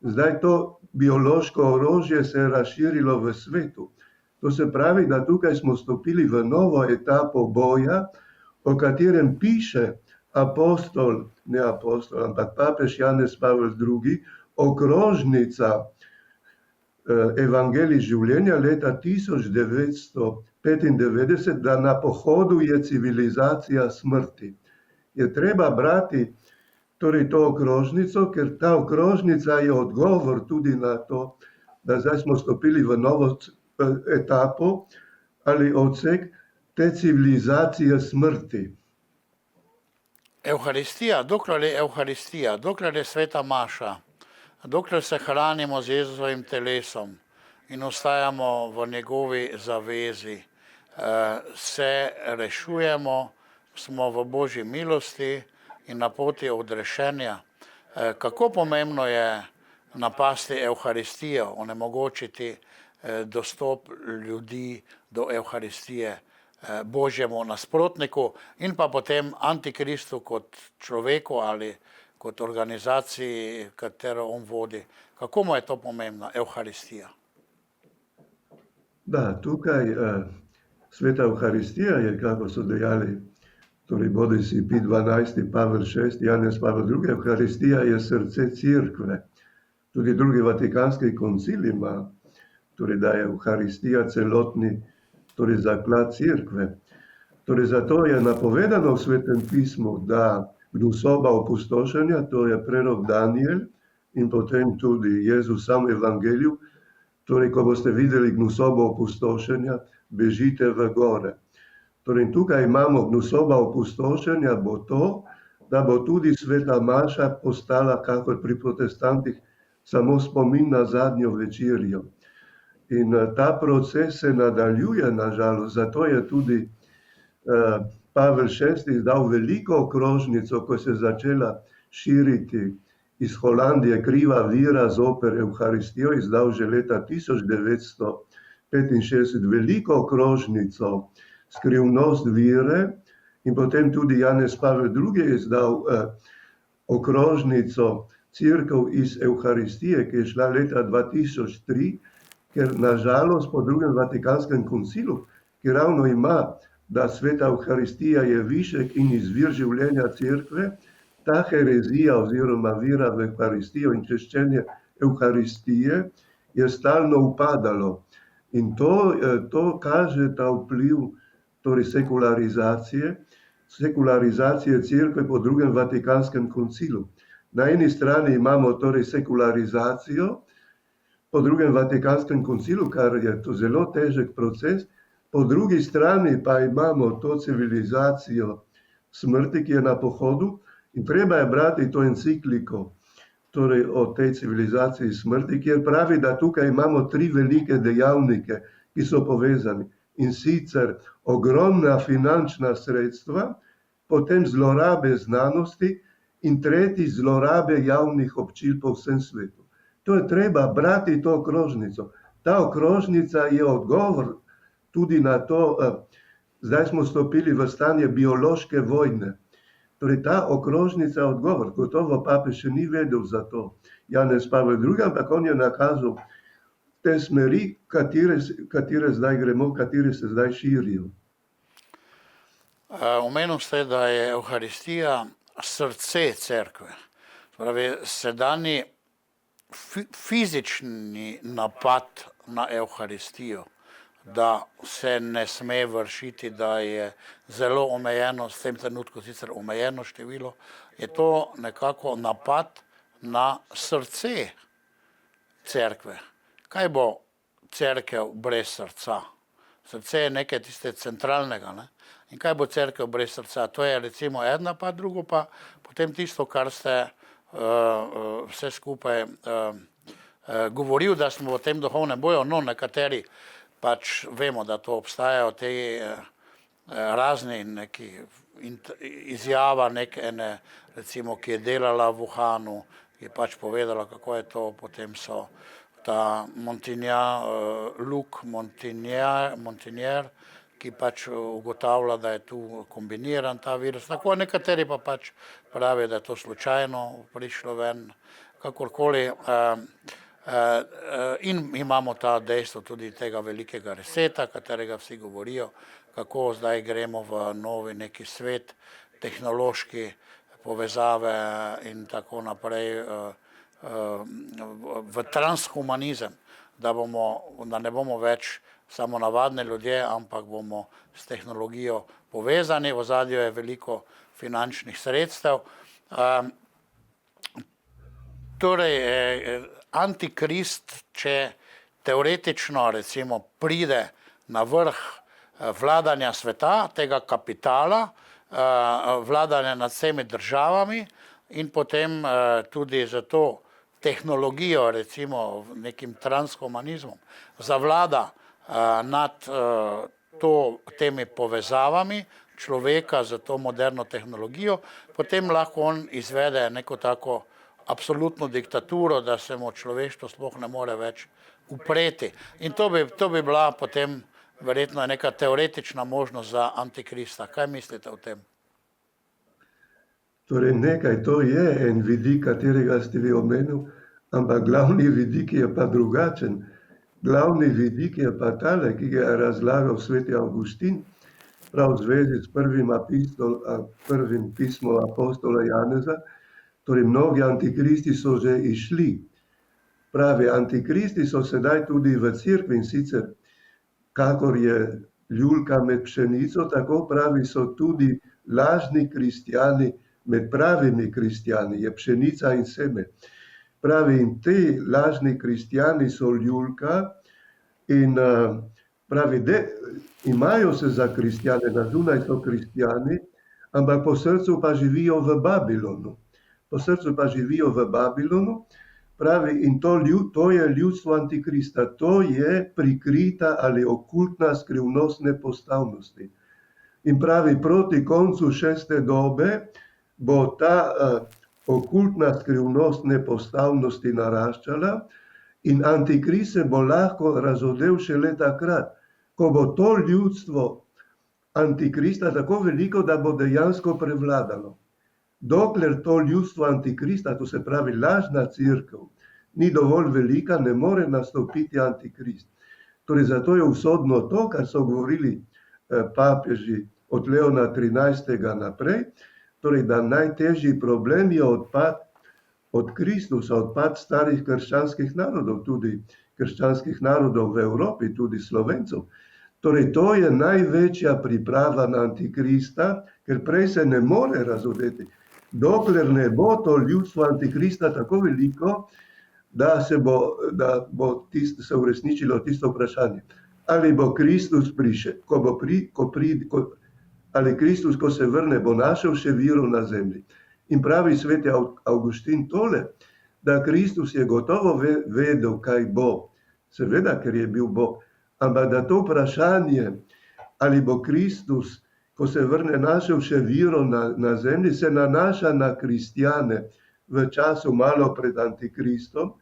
Speaker 2: Zdaj to biološko orožje se je razširilo v svetu. To se pravi, da tukaj smo stopili v novo etapo boja, o katerem piše ampak papež Janez Pavel II, okrožnica Evangelij življenja leta 1995, da na pohodu je civilizacija smrti. Je treba brati torej to okrožnico, ker ta okrožnica je odgovor tudi na to, da zdaj smo stopili v novo etapo ali odsek te civilizacije smrti.
Speaker 1: Evharistija, dokler je sveta maša, dokler se hranimo z Jezusovim telesom in ostajamo v njegovi zavezi, se rešujemo, smo v Božji milosti in na poti odrešenja. Kako pomembno je napasti Evharistijo, onemogočiti dostop ljudi do Evharistije, Božjemu nasprotniku in pa potem antikristu kot človeku ali kot organizaciji, katero on vodi. Kako mu je to pomembna Evharistija?
Speaker 2: Da, tukaj sveta Evharistija je, kako so dejali, torej bodisi Pij XII, Pavel VI, Janez Pavel II, Evharistija je srce Cerkve. Tudi drugi vatikanski koncil ima, torej da je Evharistija celotni torej zaklad Cerkve. Torej zato je napovedano v Svetem pismu, da gnusoba opustošenja, to je prerok Daniel in potem tudi Jezus sam v Evangeliju, torej ko boste videli gnusobo opustošenja, bežite v gore. Torej tukaj imamo gnusoba opustošenja, bo to, da bo tudi sveta maša postala, kakor pri protestantih, samo spomin na zadnjo večerjo. In ta proces se nadaljuje, nažalost, zato je tudi Pavel VI izdal veliko okrožnico, ko se je začela širiti iz Holandije kriva vira zoper Evharistijo, izdal že leta 1965 veliko okrožnico Skrivnost vire in potem tudi Janez Pavel II je izdal okrožnico Cerkev iz Evharistije, ki je šla leta 2003, ker nažalost po drugem Vatikanskem koncilu, ki ravno ima, da sveta Evharistija je višek in izvir življenja Cerkve, ta herezija oziroma vira v Evharistijo in češčenje Evharistije je stalno upadalo. In to kaže ta vpliv torej sekularizacije Cerkve po drugem Vatikanskem koncilu. Na eni strani imamo torej sekularizacijo po drugem Vatikanskem koncilu, kar je to zelo težek proces, po drugi strani pa imamo to civilizacijo smrti, ki je na pohodu in treba je brati to encikliko, torej o tej civilizaciji smrti, kjer pravi, da tukaj imamo tri velike dejavnike, ki so povezani. In sicer ogromna finančna sredstva, potem zlorabe znanosti in tretji zlorabe javnih občil po vsem svetu. To je treba brati to okrožnico. Ta okrožnica je odgovor tudi na to, zdaj smo stopili v stanje biološke vojne. Torej ta okrožnica je odgovor, gotovo papež še ni vedel za to. Janez Pavel II, ampak on je nakazal te smeri, katere zdaj gremo, katere se zdaj širijo.
Speaker 1: Omenil ste, da je Evharistija srce Cerkve. Pravi, sedanji fizični napad na Evharistijo, da se ne sme vršiti, da je zelo omejeno, v tem trenutku sicer omejeno število, je to nekako napad na srce Cerkve. Kaj bo Cerkev brez srca? Srce je nekaj tiste centralnega, ne? In kaj bo Cerkev brez srca? To je recimo ena, pa drugo pa potem tisto, kar ste vse skupaj govoril, da smo v tem duhovnem boju, no nekateri pač vemo, da to obstajajo te razni neki izjava ene, recimo, ki je delala v Wuhanu, je pač povedala, kako je to, potem so ta Luc Montagnier, ki pač ugotavlja, da je tu kombiniran ta virus. Tako nekateri pa pač pravijo, da je to slučajno prišlo ven. kakorkoli. In imamo ta dejstvo tudi tega velikega reseta, katerega vsi govorijo, kako zdaj gremo v novi neki svet, tehnološki povezave in tako naprej, v transhumanizem, da ne bomo več samo navadni ljudje, ampak bomo s tehnologijo povezani, v ozadju je veliko finančnih sredstev. Torej, antikrist, če teoretično recimo pride na vrh vladanja sveta, tega kapitala, vladanja nad vsemi državami in potem tudi za to tehnologijo, recimo nekim transhumanizmom, zavlada nad temi povezavami človeka z to moderno tehnologijo, potem lahko on izvede neko tako absolutno diktaturo, da se mu človeštvo sploh ne more več upreti. In to bi bila potem verjetno neka teoretična možnost za antikrista. Kaj mislite o tem?
Speaker 2: Torej nekaj, to je en vidik, katerega ste vi omenil, ampak glavni vidik je pa drugačen. Glavni vidik je pa tale, ki ga je razlagal sveti Avgustin, prav v zvezi s prvim pismom apostola Janeza. Torej, mnogi antikristi so že išli. Pravi, antikristi so sedaj tudi v cerkvi in sicer, kakor je ljulka med pšenico, tako pravi so tudi lažni kristjani med pravimi kristjani, je pšenica in seme. Pravi, in ti lažni kristjani so ljulka in pravi, imajo se za kristjane, na zunaj so kristjani, ampak po srcu pa živijo v Babilonu. Po srcu pa živijo v Babilonu, pravi, in to je ljudstvo antikrista, to je prikrita ali okultna skrivnost nepostavnosti. In pravi, proti koncu 6. dobe bo ta okultna skrivnost nepostavnosti naraščala in antikrist se bo lahko razodel šele takrat, ko bo to ljudstvo antikrista tako veliko, da bo dejansko prevladalo. Dokler to ljudstvo antikrista, to se pravi lažna cerkev, ni dovolj velika, ne more nastopiti antikrist. Torej, zato je usodno to, kar so govorili papeži od Leona 13. naprej, torej, da najtežji problem je odpad od Kristusa, odpad starih krščanskih narodov, tudi krščanskih narodov v Evropi, tudi Slovencev. Torej, to je največja priprava na antikrista, ker prej se ne more razodeti. Dokler ne bo to ljudstvo antikrista tako veliko, da se bo se uresničilo tisto vprašanje. Ali bo Kristus prišel, ali Kristus, ko se vrne, bo našel še viro na zemlji. In pravi sveti Avgustin tole, da Kristus je gotovo vedel, kaj bo. Seveda, ker je bil Bog. Ampak da to vprašanje, ali bo Kristus, ko se vrne, našel še viro na zemlji, se nanaša na kristjane v času malo pred antikristom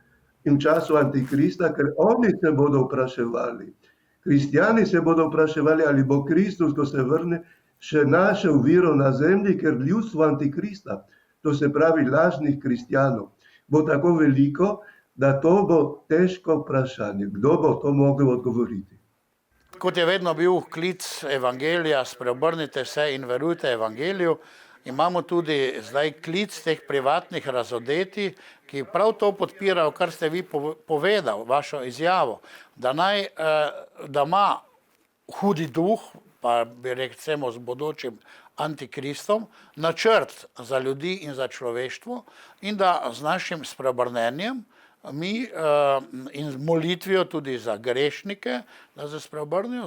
Speaker 2: in v času antikrista, ker oni se bodo vpraševali. Kristjani se bodo vpraševali, ali bo Kristus, ko se vrne, še našel viro na zemlji, ker ljudstvo antikrista, to se pravi lažnih kristjanov, bo tako veliko, da to bo težko vprašanje. Kdo bo to mogel odgovoriti?
Speaker 1: Kot je vedno bil klic evangelija, spreobrnite se in verujte evangeliju, imamo tudi zdaj klic teh privatnih razodetij, ki prav to podpirajo, kar ste vi povedal, vašo izjavo, da ima hudi duh, pa bi recimo z bodočim antikristom, načrt za ljudi in za človeštvo in da z našim spreobrnenjem mi in z molitvijo tudi za grešnike, da se spreobrnejo,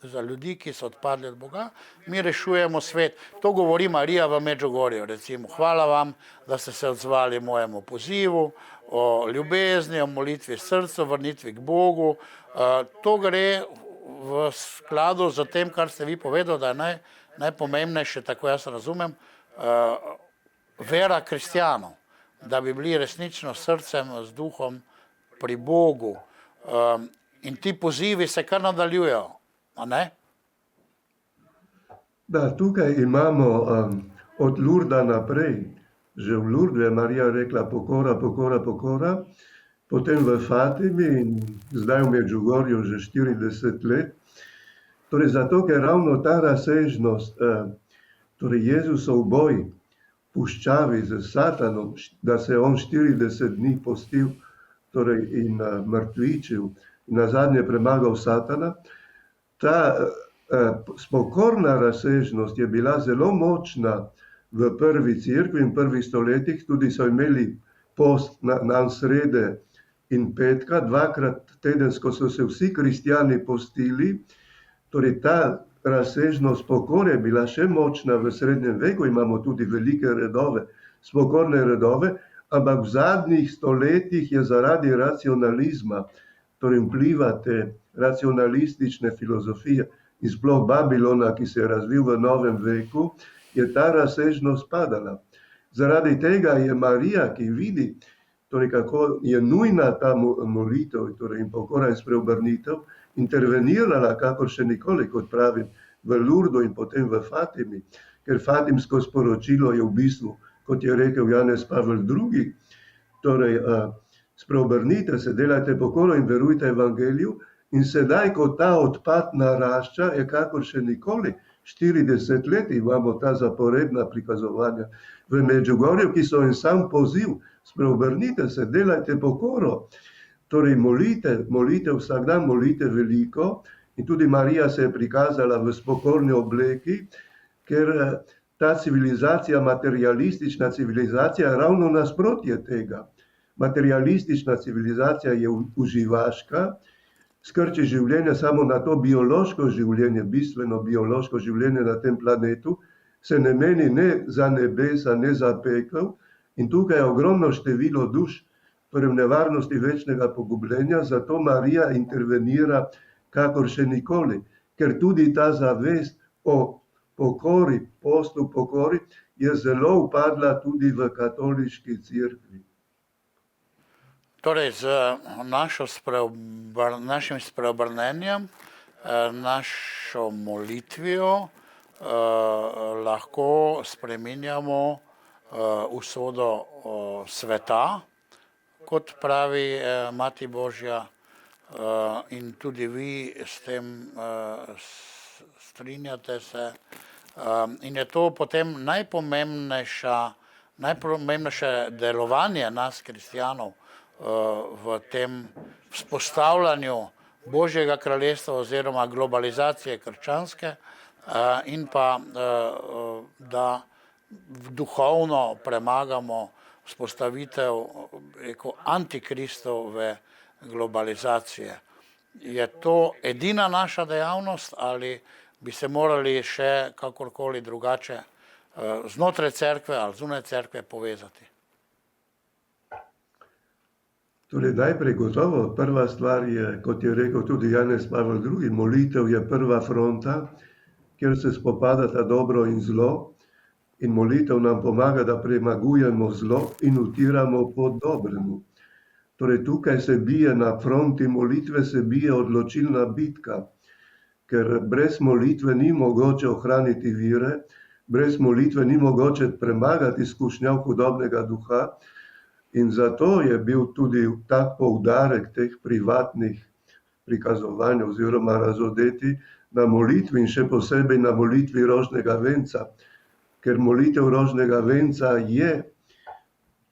Speaker 1: za ljudi, ki so odpadli od Boga, mi rešujemo svet. To govori Marija v Medžugorju, recimo. Hvala vam, da ste se odzvali mojemu pozivu o ljubezni, o molitvi srca, vrnitvi k Bogu. To gre v skladu z tem, kar ste vi povedali, da je najpomembnejše, tako jaz razumem, vera kristjanov, da bi bili resnično srcem, z duhom pri Bogu. In ti pozivi se kar nadaljujejo, a ne?
Speaker 2: Da, tukaj imamo od Lurda naprej že v Lourdes je Marija rekla pokora, pokora, pokora, potem v Fatimi in zdaj v Medžugorju že 40 let. Torej zato, ker ravno ta razsežnost, torej Jezusov boj puščavi z Satanom, da se je on 40 dni postil torej in mrtvičil in nazadnje premagal Satana, ta spokorna razsežnost je bila zelo močna v prvi cerkvi in prvih stoletjih, tudi so imeli post na srede in petka, dvakrat tedensko so se vsi kristjani postili, torej ta razsežnost pokore je bila še močna v srednjem veku, imamo tudi velike redove, spokorne redove, ampak v zadnjih stoletjih je zaradi racionalizma, torej vpliva te racionalistične filozofije in sploh Babilona, ki se je razvil v novem veku, je ta razsežnost padala. Zaradi tega je Marija, ki vidi, torej kako je nujna ta molitev, torej in pokora in spreobrnitev, intervenirala, kakor še nikoli, kot pravim, v Lourdu in potem v Fatimi, ker fatimsko sporočilo je v bistvu, kot je rekel Janez Pavel II, torej spreobrnite se, delajte pokoro in verujte evangeliju, in sedaj, ko ta odpad narašča, je kakor še nikoli, 40 let imamo ta zaporedna prikazovanja v Medžugorju, ki so en sam poziv, spreobrnite se, delajte pokoro, torej molite vsak dan, molite veliko in tudi Marija se je prikazala v spokorni obleki, ker ta civilizacija, materialistična civilizacija je ravno nasprotje tega. Materialistična civilizacija je uživaška, skrči življenje samo na to biološko življenje, bistveno biološko življenje na tem planetu, se ne meni ne za nebesa, ne za pekel in tukaj je ogromno število duš, torej v nevarnosti večnega pogubljenja, zato Marija intervenira kakor še nikoli, ker tudi ta zavest o pokori, postu pokori, je zelo upadla tudi v katoliški cerkvi.
Speaker 1: Torej, z našim spreobrnenjem, našo molitvijo lahko spreminjamo usodo sveta, kot pravi Mati Božja, in tudi vi s tem strinjate se. In je to potem najpomembnejše delovanje nas, kristjanov, v tem vzpostavljanju Božjega kraljestva oziroma globalizacije krščanske in pa, da duhovno premagamo vzpostavitev antikristove globalizacije. Je to edina naša dejavnost ali bi se morali še kakorkoli drugače znotraj cerkve ali zunaj cerkve povezati?
Speaker 2: Torej, najprej gotovo, prva stvar je, kot je rekel tudi Janez Pavel II, molitev je prva fronta, kjer se spopadata dobro in zlo, in molitev nam pomaga, da premagujemo zlo in utiramo pot dobremu. Torej, tukaj se bije na fronti molitve, se bije odločilna bitka, ker brez molitve ni mogoče ohraniti vire, brez molitve ni mogoče premagati skušnjav hudobnega duha, in zato je bil tudi tak poudarek teh privatnih prikazovanj oziroma razodeti na molitvi in še posebej na molitvi rožnega venca, ker molitev rožnega venca je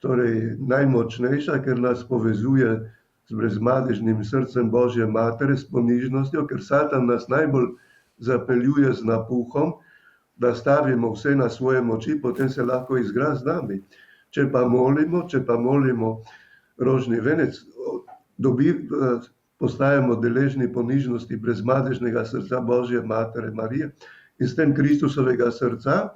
Speaker 2: torej najmočnejša, ker nas povezuje z brezmadežnim srcem Božje Matere, s ponižnostjo, ker Satan nas najbolj zapeljuje z napuhom, da stavimo vse na svoje moči, potem se lahko igra z nami. Če pa molimo rožni venec, postajamo deležni ponižnosti brezmadežnega srca Božje Matere Marije in s tem Kristusovega srca.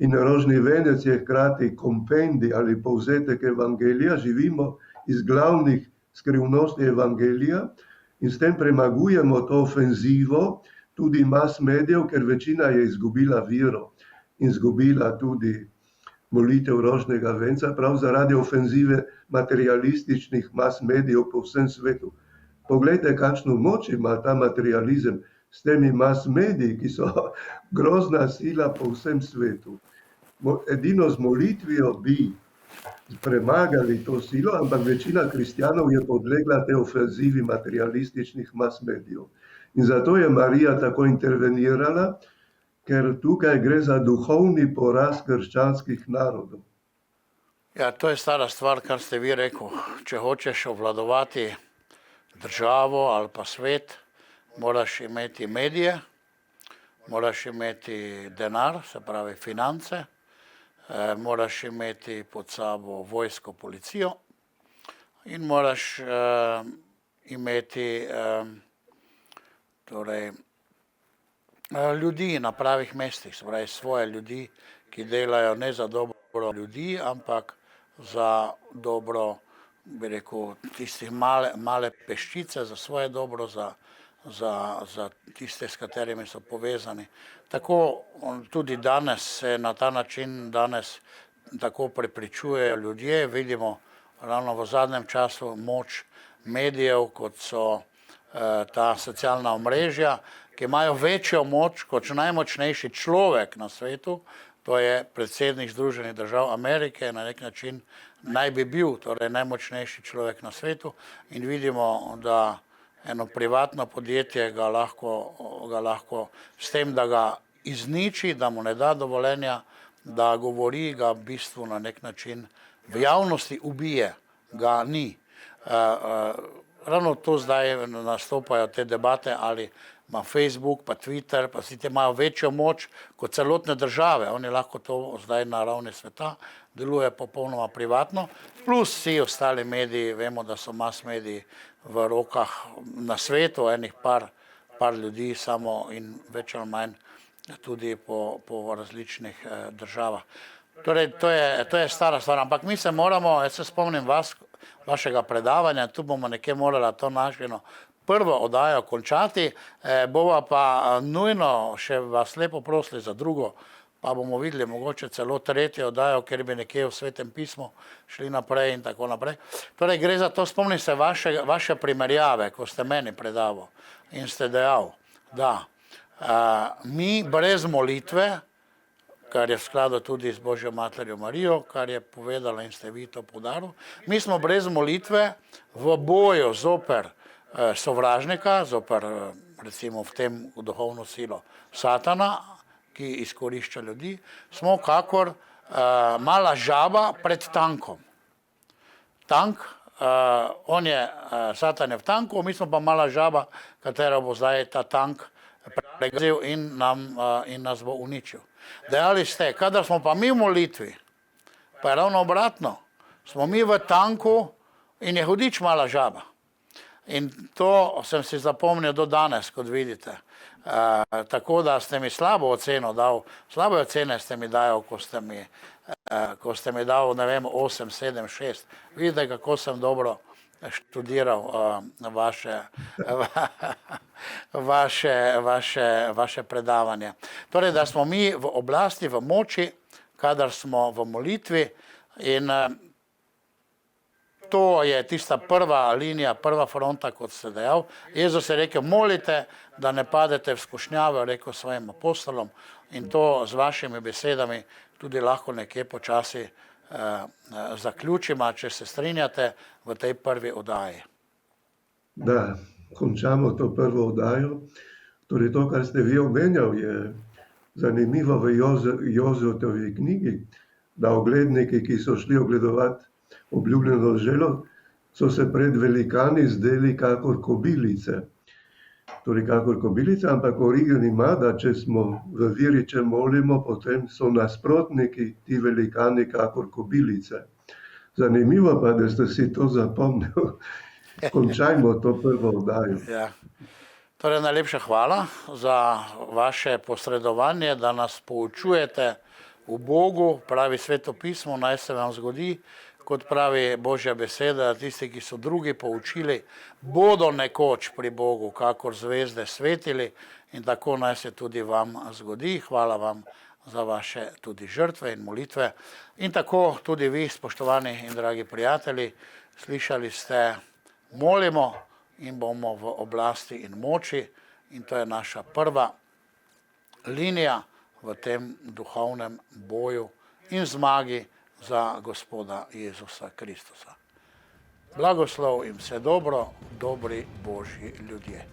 Speaker 2: In rožni venec je hkrati kompendij ali povzetek evangelija, živimo iz glavnih skrivnosti evangelija in s tem premagujemo to ofenzivo tudi mas medijev, ker večina je izgubila vero in izgubila tudi molitev rožnega venca, prav zaradi ofenzive materialističnih mas medijev po vsem svetu. Poglejte, kakšno moč ima ta materializem s temi mas mediji, ki so grozna sila po vsem svetu. edino z molitvijo bi premagali to silo, ampak večina kristjanov je podlegla tej ofenzivi materialističnih mas medijev. In zato je Marija tako intervenirala, ker tukaj gre za duhovni poraz krščanskih narodov.
Speaker 1: Ja, to je stara stvar, kar ste vi rekel. Če hočeš obvladovati državo ali pa svet, moraš imeti medije, moraš imeti denar, se pravi finance, moraš imeti pod sabo vojsko, policijo in moraš imeti torej, ljudi na pravih mestih, se pravi svoje ljudi, ki delajo ne za dobro ljudi, ampak za dobro, bi rekel, tistih male peščice, za svoje dobro, za tiste, s katerimi so povezani. Tako tudi danes se na ta način danes tako prepričujejo ljudje. Vidimo ravno v zadnjem času moč medijev, kot so ta socialna omrežja, ki imajo večjo moč kot najmočnejši človek na svetu, to je predsednik Združenih držav Amerike, na nek način naj bi bil torej najmočnejši človek na svetu in vidimo, da eno privatno podjetje ga lahko s tem, da ga izniči, da mu ne da dovoljenja, da govori, ga v bistvu na nek način v javnosti ubije, ga ni. Ravno to zdaj nastopajo te debate, ali ima Facebook, pa Twitter, pa vsi te imajo večjo moč kot celotne države. Oni lahko to zdaj na ravni sveta deluje popolnoma privatno, plus vsi ostali mediji, vemo, da so mas mediji v rokah na svetu, enih par ljudi samo in več ali manj tudi po različnih državah. Torej, to je stara stvar, ampak mi se moramo, jaz se spomnim vašega predavanja, tu bomo nekje morala to našo prvo oddajo končati, bova pa nujno še vas lepo prosili za drugo, pa bomo videli mogoče celo tretjo oddajo, ker bi nekje v Svetem pismu šli naprej in tako naprej. Torej gre za to, spomnim se vaše primerjave, ko ste meni predaval in ste dejal, da mi brez molitve, kar je v skladu tudi z Božjo materjo Marijo, kar je povedala in ste vi to poudarili, mi smo brez molitve v boju zoper sovražnika, zoper recimo v tem duhovno silo Satana, ki izkorišča ljudi, smo kakor mala žaba pred tankom. Tank, Satan je v tanku, mi smo pa mala žaba, katera bo zdaj ta tank pregazil in nas bo uničil. Dejali ste, kadar smo pa mi v molitvi, pa je ravno obratno, smo mi v tanku in je hudič mala žaba. In to sem si zapomnil do danes, kot vidite. Tako da ste mi slabo oceno dal, slabe ocene ste mi dal, ko ste mi dal, ne vem, 8, 7, 6. Vidite, kako sem dobro študiral vaše predavanje. Torej, da smo mi v oblasti, v moči, kadar smo v molitvi in to je tista prva linija, prva fronta, kot ste dejal. Jezus je rekel, molite, da ne padete v skušnjavo, rekel svojim apostolom in to z vašimi besedami tudi lahko nekje počasi zaključimo, če se strinjate v tej prvi oddaji.
Speaker 2: Da, končamo to prvo oddajo. Torej to, kar ste vi omenjal, je zanimivo v Jozotovi knjigi, da ogledniki, ki so šli ogledovati obljubljeno deželo, so se pred velikani zdeli kakor kobilice. Torej kakor kobilice, ampak origen ima, da če smo v viri, če molimo, potem so nasprotniki, ti velikani, kakor kobilice. Zanimivo pa, da ste si to zapomnili. Končajmo to prvo oddajo.
Speaker 1: Ja. Torej, najlepša hvala za vaše posredovanje, da nas poučujete v Bogu, pravi Sveto pismo, naj se vam zgodi, kot pravi Božja beseda, tisti, ki so drugi poučili, bodo nekoč pri Bogu, kakor zvezde svetili in tako naj se tudi vam zgodi. Hvala vam za vaše tudi žrtve in molitve. In tako tudi vi, spoštovani in dragi prijatelji, slišali ste, molimo in bomo v oblasti in moči in to je naša prva linija v tem duhovnem boju in zmagi za Gospoda Jezusa Kristusa. Blagoslov in vse dobro, dobri Božji ljudje.